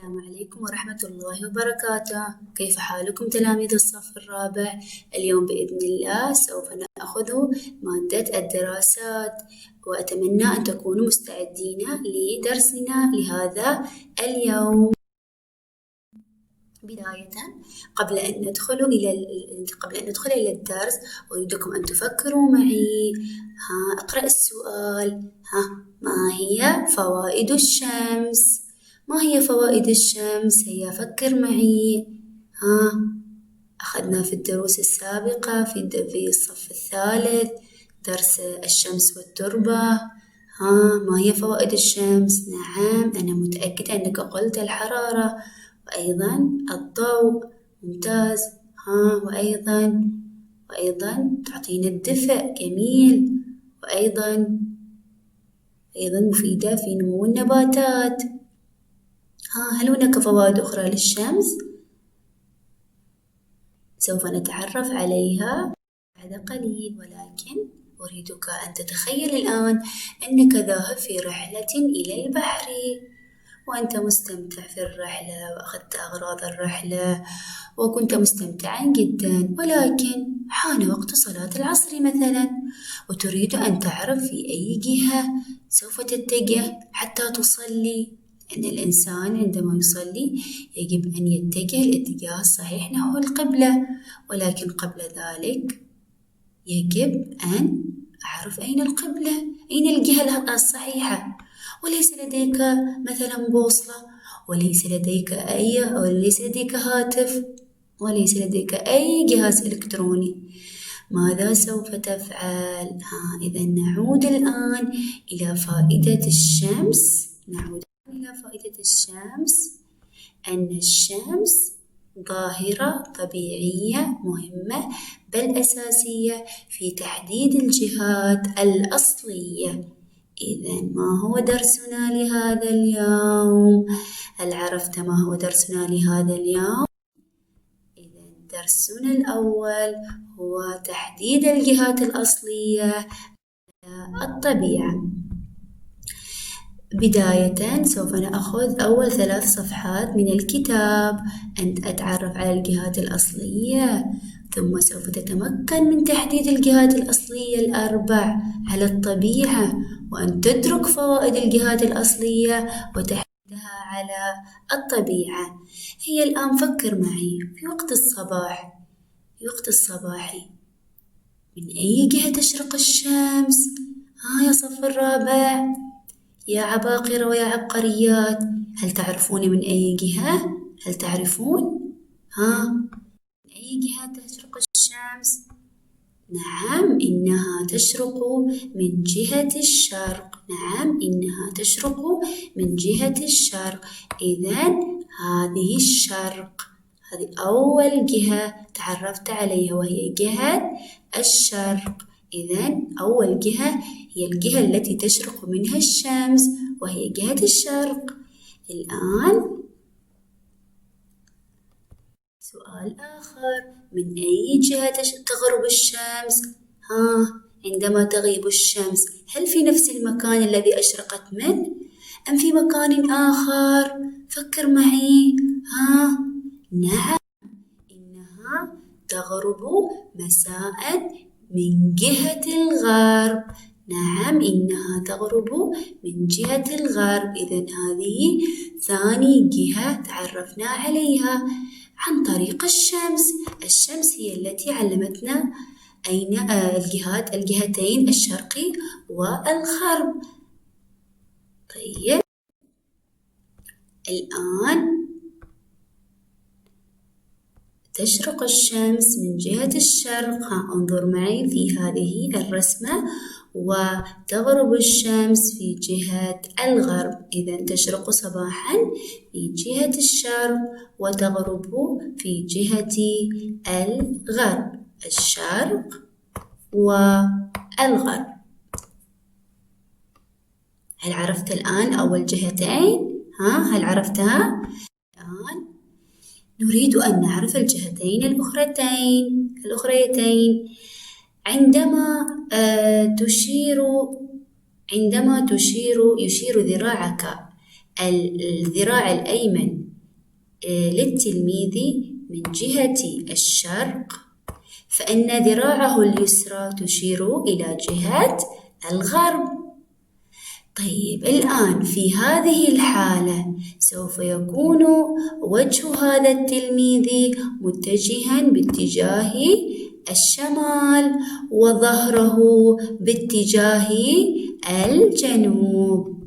السلام عليكم ورحمة الله وبركاته. كيف حالكم تلاميذ الصف الرابع؟ اليوم بإذن الله سوف نأخذ مادة الدراسات، وأتمنى أن تكونوا مستعدين لدرسنا لهذا اليوم. بداية قبل أن ندخل إلى الدرس أريدكم أن تفكروا معي. اقرأ السؤال. ما هي فوائد الشمس؟ ما هي فوائد الشمس؟ هيا فكر معي. أخذنا في الدروس السابقة في الصف الثالث درس الشمس والتربة. ما هي فوائد الشمس؟ نعم، أنا متأكدة أنك قلت الحرارة، وأيضا الضوء. ممتاز. وأيضا تعطينا الدفء. جميل. وأيضا مفيدة في نمو النباتات. هل هناك فوائد أخرى للشمس؟ سوف نتعرف عليها بعد قليل، ولكن أريدك أن تتخيل الآن أنك ذاهب في رحلة إلى البحر، وأنت مستمتع في الرحلة وأخذت أغراض الرحلة وكنت مستمتعا جدا، ولكن حان وقت صلاة العصر مثلا، وتريد أن تعرف في أي جهة سوف تتجه حتى تصلي. أن الإنسان عندما يصلي يجب أن يتجه الاتجاه الصحيح نحو القبلة، ولكن قبل ذلك يجب أن أعرف أين القبلة، أين الجهة الصحيحة. وليس لديك مثلا بوصلة، وليس لديك هاتف، وليس لديك أي جهاز إلكتروني. ماذا سوف تفعل؟ إذا نعود الآن إلى فائدة الشمس. أن الشمس ظاهرة طبيعية مهمة بل أساسية في تحديد الجهات الأصلية. إذا ما هو درسنا لهذا اليوم؟ هل عرفت ما هو درسنا لهذا اليوم؟ إذا درسنا الأول هو تحديد الجهات الأصلية الطبيعة. بداية سوف نأخذ أول 3 صفحات من الكتاب أن أتعرف على الجهات الأصلية، ثم سوف تتمكن من تحديد الجهات الأصلية 4 على الطبيعة، وأن تدرك فوائد الجهات الأصلية وتحديدها على الطبيعة. هي الآن فكر معي في وقت الصباح من أي جهة تشرق الشمس؟ يا صف الرابع، يا عباقرة ويا عبقريات، هل تعرفون من أي جهة؟ هل تعرفون؟ من أي جهة تشرق الشمس؟ نعم، إنها تشرق من جهة الشرق. إذن هذه الشرق، هذه أول جهة تعرفت عليها وهي جهة الشرق. إذن أول جهة هي الجهة التي تشرق منها الشمس وهي جهة الشرق. الآن سؤال آخر، من أي جهة تغرب الشمس؟ عندما تغيب الشمس هل في نفس المكان الذي أشرقت منه أم في مكان آخر؟ فكر معي. نعم، إنها تغرب مساء من جهة الغرب. إذن هذه ثاني جهة تعرفنا عليها عن طريق الشمس هي التي علمتنا أين الجهتين الشرقي والغرب. طيب، الآن تشرق الشمس من جهة الشرق. انظر معي في هذه الرسمة، وتغرب الشمس في جهة الغرب. إذن تشرق صباحا في جهة الشرق وتغرب في جهة الغرب. الشرق والغرب. هل عرفت الآن أول جهتين؟ هل عرفتها؟ الآن نريد أن نعرف الجهتين الأخريتين. عندما يشير ذراعك الذراع الأيمن للتلميذ من جهة الشرق، فإن ذراعه اليسرى تشير إلى جهة الغرب. طيب الآن في هذه الحالة سوف يكون وجه هذا التلميذ متجها باتجاه الشمال وظهره باتجاه الجنوب.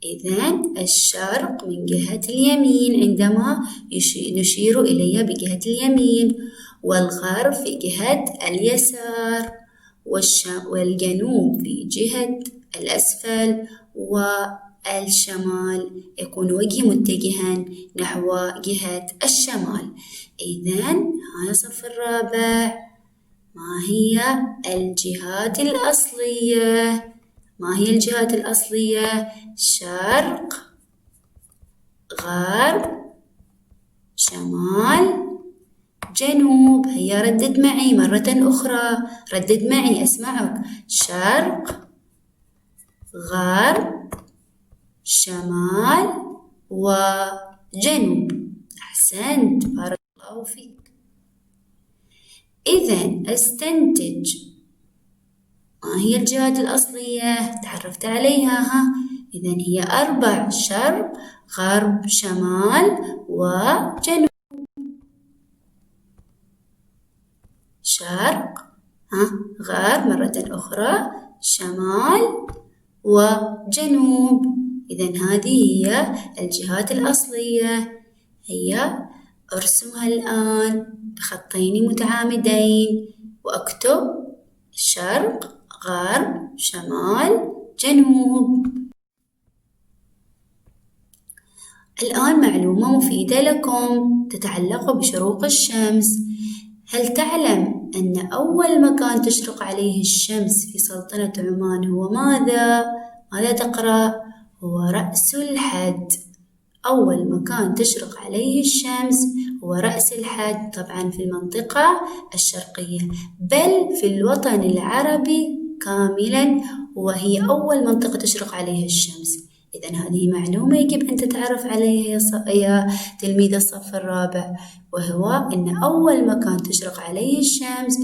إذن الشرق من جهة اليمين عندما نشير إليها بجهة اليمين، والغرب في جهة اليسار، والجنوب في جهة الأسفل، والشمال يكون وجهي متجها نحو جهة الشمال. إذن هذا الصف الرابع، ما هي الجهات الأصلية؟ ما هي الجهات الأصلية؟ شرق، غرب، شمال، جنوب. هيا ردد معي مرة أخرى، ردد معي أسمعك. شرق، غرب، شمال، وجنوب. أحسنت، بارك الله فيك. إذن أستنتج ما هي الجهات الأصلية؟ تعرفت عليها إذن هي 4: شرق، غرب، شمال، وجنوب. شرق، غرب مرة أخرى، شمال، وجنوب. إذن هذه هي الجهات الأصلية. هيا أرسمها الآن بخطين متعامدين وأكتب شرق، غرب، شمال، جنوب. الآن معلومة مفيدة لكم تتعلق بشروق الشمس. هل تعلم أن أول مكان تشرق عليه الشمس في سلطنة عمان هو ماذا؟ ماذا تقرأ؟ هو رأس الحد. أول مكان تشرق عليه الشمس هو رأس الحد، طبعا في المنطقة الشرقية، بل في الوطن العربي كاملا، وهي أول منطقة تشرق عليها الشمس. إذن هذه معلومة يجب أن تتعرف عليها يا تلميذ الصف الرابع، وهو أن أول مكان تشرق عليه الشمس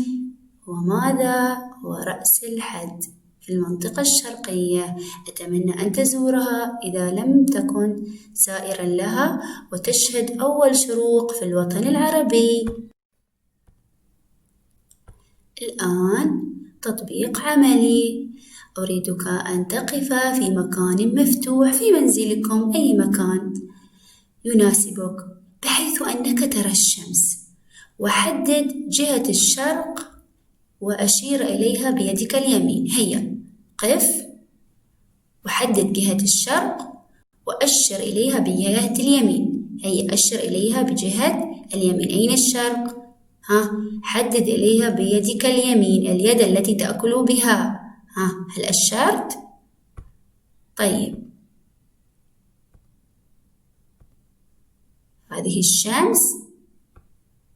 هو ماذا؟ هو رأس الحد في المنطقة الشرقية. أتمنى أن تزورها إذا لم تكن زائرا لها، وتشهد أول شروق في الوطن العربي. الآن تطبيق عملي. أريدك أن تقف في مكان مفتوح في منزلكم، أي مكان يناسبك، بحيث أنك ترى الشمس، وحدد جهة الشرق وأشير إليها بيدك اليمين. هيا قف وحدد جهة الشرق وأشر إليها بجهة اليمين. هيا أشر إليها بجهة اليمين. أين الشرق؟ حدد إليها بيدك اليمين، اليد التي تأكل بها. هل أشرت؟ طيب، هذه الشمس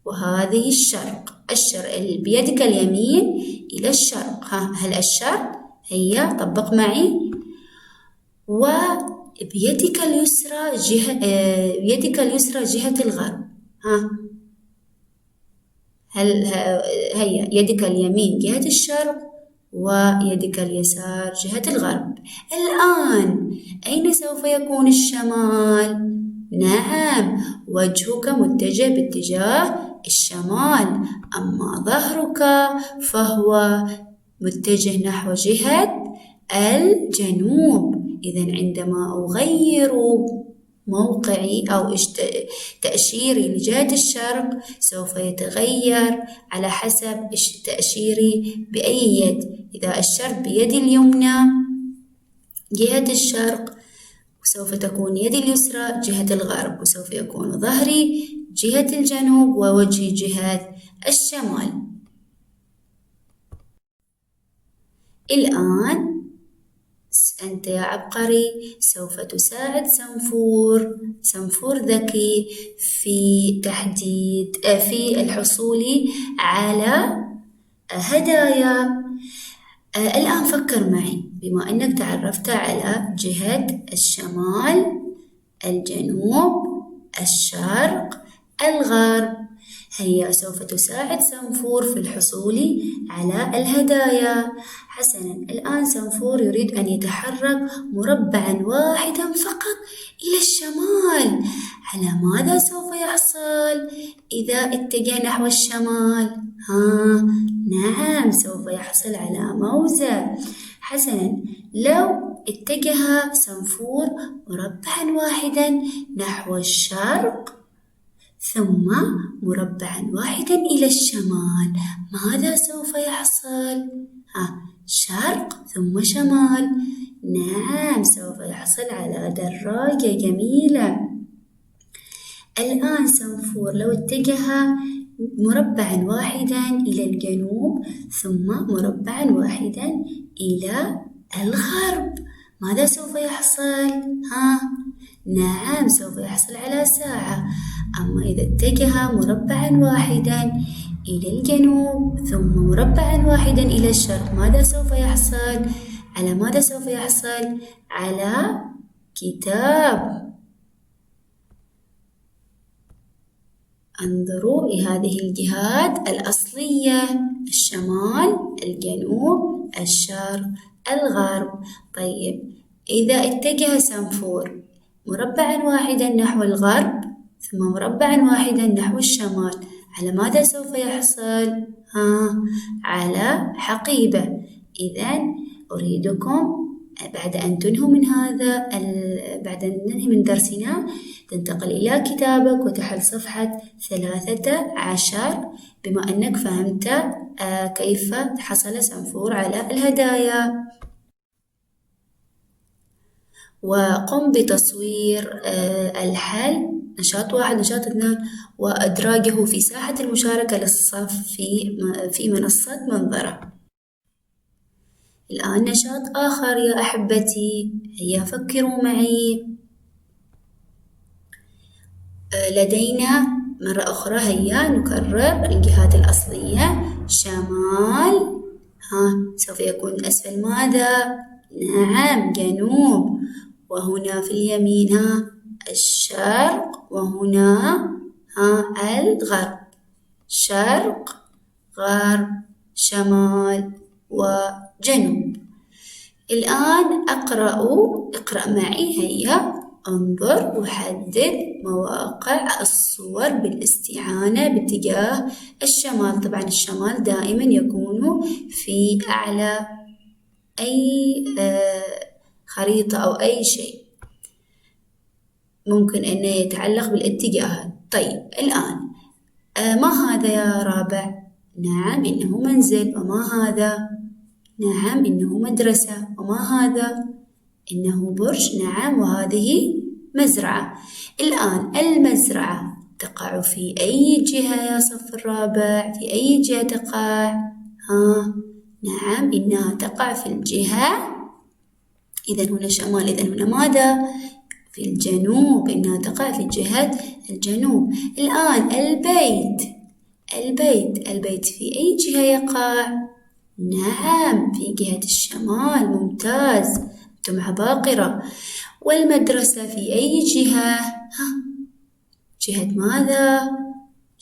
وهذه الشرق. أشر بيدك اليمين إلى الشرق. هل أشرت؟ هيا طبق معي. وبيدك اليسرى يدك اليسرى جهة الغرب. هيا يدك اليمين جهة الشرق ويدك اليسار جهة الغرب. الآن أين سوف يكون الشمال؟ نعم، وجهك متجه باتجاه الشمال، أما ظهرك فهو متجه نحو جهة الجنوب. إذن عندما أغير موقعي أو تأشيري لجهة الشرق سوف يتغير على حسب تأشيري بأي يد. إذا أشرت بيدي اليمنى جهة الشرق سوف تكون يدي اليسرى جهة الغرب، وسوف يكون ظهري جهة الجنوب ووجهي جهة الشمال. الآن أنت يا عبقري سوف تساعد سنفور ذكي في تحديد في الحصول على هدايا. الآن فكر معي، بما أنك تعرفت على جهة الشمال الجنوب، الشرق، الغرب. هي سوف تساعد سنفور في الحصول على الهدايا. حسناً، الآن سنفور يريد أن يتحرك مربعاً واحداً فقط إلى الشمال. على ماذا سوف يحصل إذا اتجه نحو الشمال؟ نعم، سوف يحصل على موزة. حسناً، لو اتجه سنفور مربعاً واحداً نحو الشرق ثم مربعاً واحداً إلى الشمال، ماذا سوف يحصل؟ شرق ثم شمال. نعم، سوف يحصل على دراجة جميلة. الآن سنفور لو اتجه مربعاً واحداً إلى الجنوب ثم مربعاً واحداً إلى الغرب، ماذا سوف يحصل؟ نعم، سوف يحصل على ساعة. أما إذا اتجه مربعاً واحداً إلى الجنوب ثم مربعاً واحداً إلى الشرق، ماذا سوف يحصل؟ على ماذا سوف يحصل؟ على كتاب. انظروا لهذه الجهات الأصلية: الشمال، الجنوب، الشرق، الغرب. طيب، إذا اتجه سنفور مربعاً واحداً نحو الغرب ثم مربعاً واحداً نحو الشمال، على ماذا سوف يحصل؟ على حقيبة. إذن أريدكم بعد أن تنهوا من هذا بعد أن ننهي من درسنا تنتقل إلى كتابك وتحل صفحة 13 بما أنك فهمت كيف حصل سنفور على الهدايا. وقم بتصوير الحل نشاط 1 نشاط 2 وإدراجه في ساحة المشاركة للصف في منصة منظرة. الآن نشاط آخر يا أحبتي، هيا فكروا معي. لدينا مرة أخرى هيا نكرر الجهات الأصلية: شمال، سوف يكون أسفل ماذا؟ نعم، جنوب. وهنا في اليمين الشرق، وهنا الغرب. شرق، غرب، شمال وجنوب. الآن اقرأ معي. هيا انظر وحدد مواقع الصور بالاستعانة باتجاه الشمال. طبعا الشمال دائما يكون في أعلى أي خريطة أو أي شيء ممكن أن يتعلق بالاتجاهات. طيب، الآن ما هذا يا رابع؟ نعم، إنه منزل. وما هذا؟ نعم، إنه مدرسة. وما هذا؟ إنه برج. نعم، وهذه مزرعة. الآن المزرعة تقع في أي جهة يا صف الرابع؟ في أي جهة تقع؟ نعم، إنها تقع في الجهة. إذن هنا شمال، إذن هنا ماذا؟ في الجنوب، إنها تقع في جهة الجنوب. الآن البيت في أي جهة يقع؟ نعم، في جهة الشمال. ممتاز، أنتم عباقرة. والمدرسة في أي جهة؟ جهة ماذا؟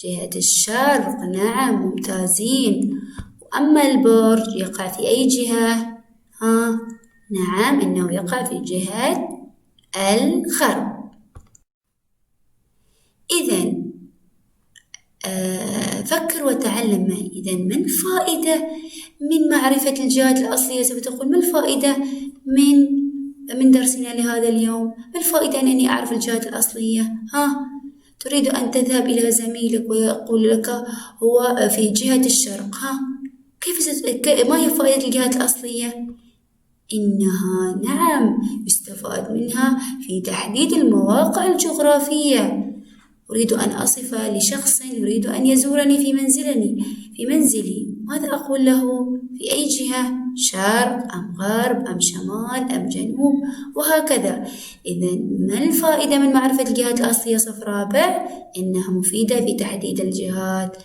جهة الشرق. نعم، ممتازين. أما البرج يقع في أي جهة؟ نعم، إنه يقع في جهة الغرب. إذن فكر وتعلم معي. إذن ما الفائدة من معرفة الجهات الأصلية؟ سوف تقول: ما الفائدة من درسنا لهذا اليوم؟ ما الفائدة أنني أعرف الجهات الأصلية؟ تريد أن تذهب إلى زميلك ويقول لك هو في جهة الشرق. ما هي فائدة الجهات الأصلية؟ إنها نعم يستفاد منها في تحديد المواقع الجغرافية. أريد أن أصف لشخص يريد أن يزورني في منزلي، ماذا أقول له؟ في أي جهة؟ شرق أم غرب أم شمال أم جنوب، وهكذا. إذن ما الفائدة من معرفة الجهات الأصلية صف رابع؟ إنها مفيدة في تحديد الجهات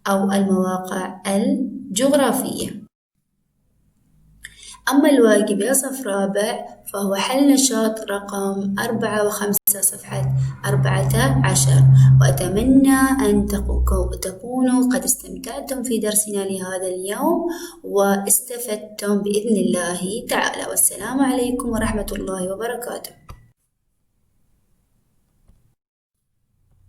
أو المواقع الجغرافية. أما الواجب يا صف رابع فهو حل نشاط رقم 4 و5 صفحة 14. وأتمنى أن تكونوا قد استمتعتم في درسنا لهذا اليوم واستفدتم بإذن الله تعالى. والسلام عليكم ورحمة الله وبركاته.